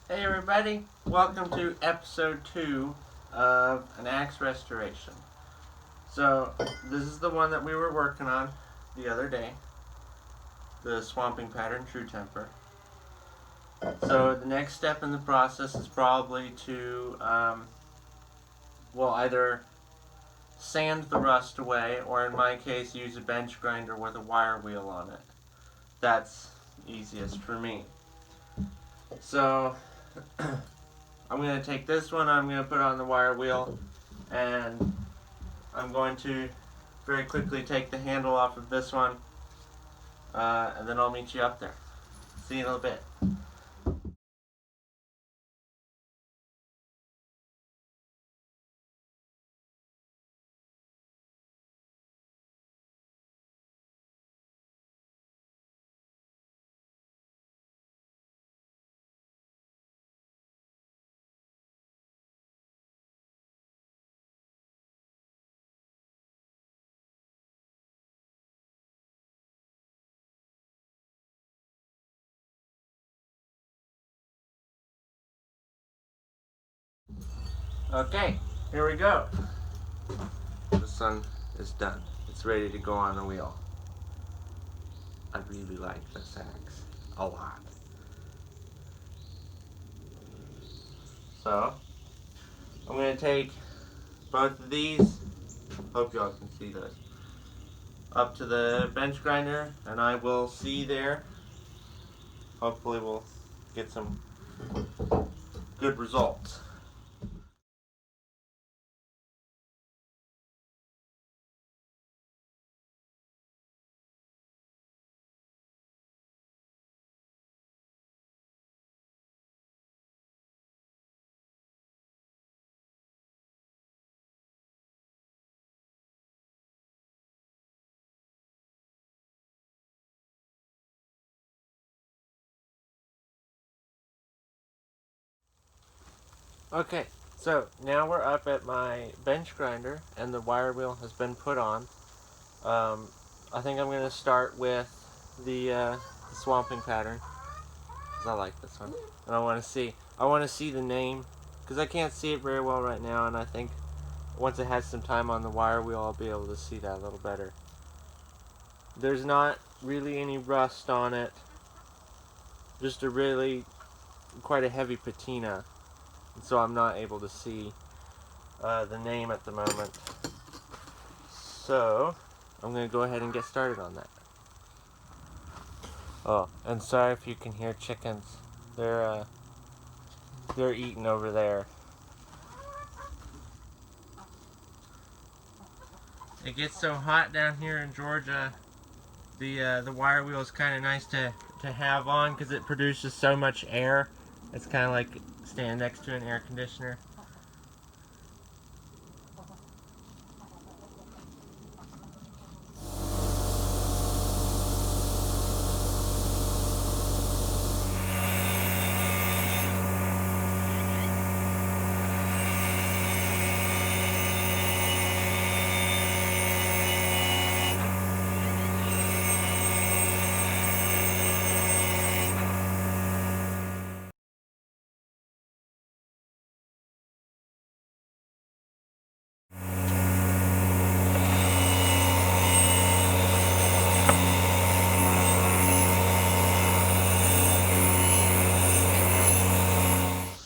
Hey everybody, welcome to episode 2 of an axe restoration. So, this is the one that we were working on the other day, the swamping pattern True Temper. So the next step in the process is probably to, either sand the rust away, or in my case use a bench grinder with a wire wheel on it. That's easiest for me. So, I'm going to take this one, I'm going to put it on the wire wheel, and I'm going to very quickly take the handle off of this one, and then I'll meet you up there. See you in a little bit. Okay, here we go. This one is done. It's ready to go on the wheel. I really like this axe a lot. So, I'm going to take both of these, hope y'all can see this, up to the bench grinder, and I will see there. Hopefully we'll get some good results. Okay, so now we're up at my bench grinder and the wire wheel has been put on. I think I'm going to start with the swamping pattern, because I like this one. And I want to see the name, because I can't see it very well right now, and I think once it has some time on the wire wheel I'll be able to see that a little better. There's not really any rust on it, just quite a heavy patina. So I'm not able to see the name at the moment. So I'm going to go ahead and get started on that. Oh, and sorry if you can hear chickens. They're eating over there. It gets so hot down here in Georgia. The wire wheel is kind of nice to have on because it produces so much air. It's kind of like standing next to an air conditioner.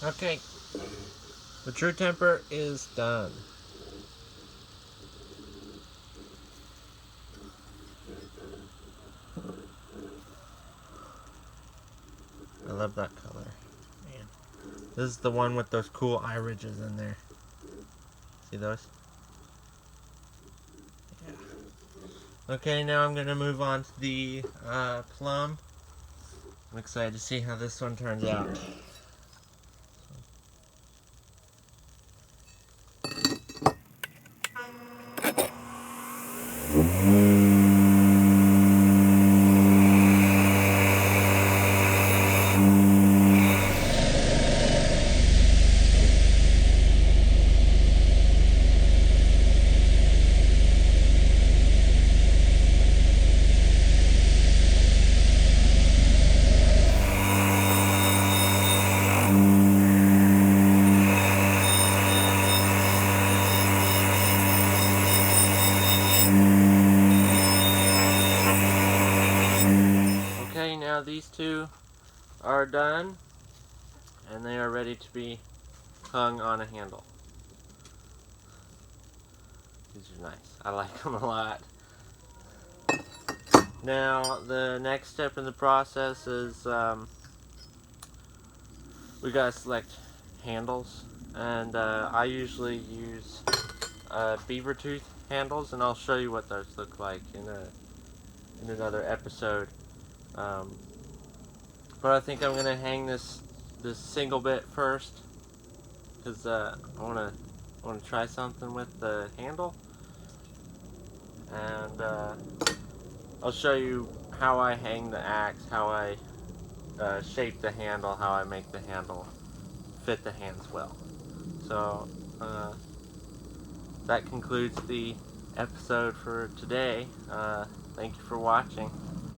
Okay, the True Temper is done. I love that color. Man. This is the one with those cool eye ridges in there. See those? Yeah. Okay, now I'm going to move on to the plum. I'm excited to see how this one turns out. these two are done, and they are ready to be hung on a handle. These are nice. I like them a lot. Now, the next step in the process is we gotta select handles, and I usually use beaver tooth handles, and I'll show you what those look like in another episode. But I think I'm gonna hang this single bit first, because I wanna try something with the handle, and I'll show you how I hang the axe, how I shape the handle, how I make the handle fit the hands well. So that concludes the episode for today. Thank you for watching.